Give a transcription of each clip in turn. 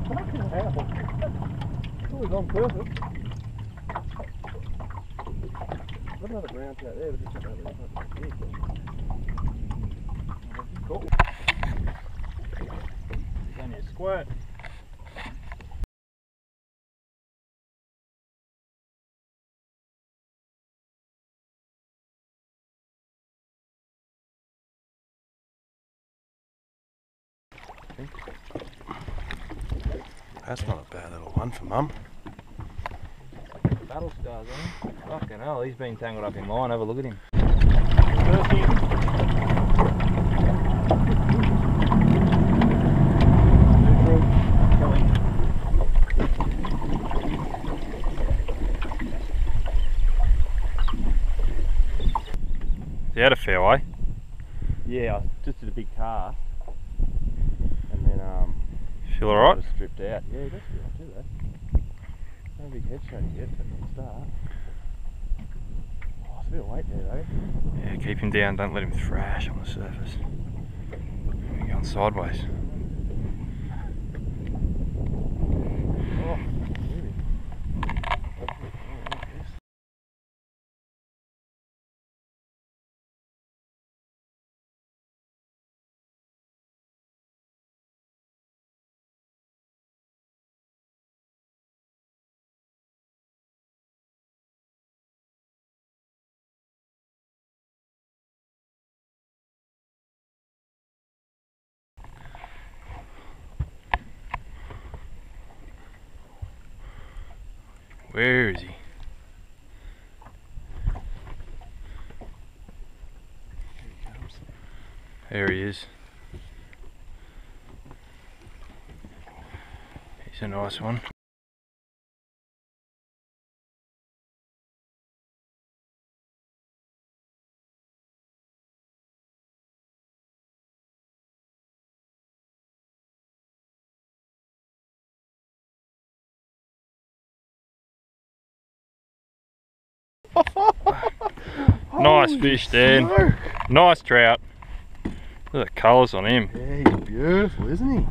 Fucking hell. It's always on purpose. Got another brown trout there, but it's not really fucking big. Cool. It's only a squirt. That's not a bad little one for Mum. Battle scars on him. Fucking hell, he's been tangled up in line. Have a look at him. He had a fair way. Yeah, I just did a big cast. And then, Feel alright? just stripped out. Yeah, he does feel like too, though. No big head shake yet, but at the start. Oh, it's a bit of weight there, though. Yeah, keep him down, don't let him thrash on the surface. We're going sideways. Oh, really? Where is he? There he is. He's a nice one. Nice fish, Dan. Smoke. Nice trout. Look at the colours on him. Yeah, he's beautiful, isn't he?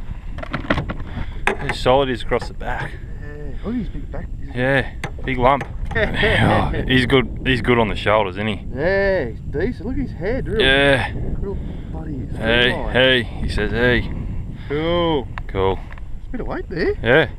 He's solid, he's across the back. Yeah, look at his big back. Yeah, big lump. Oh, he's good on the shoulders, isn't he? Yeah, he's decent. Look at his head, real, Yeah. real bloody. Hey, hey, he says hey. Cool. Cool. Bit of weight there. Yeah.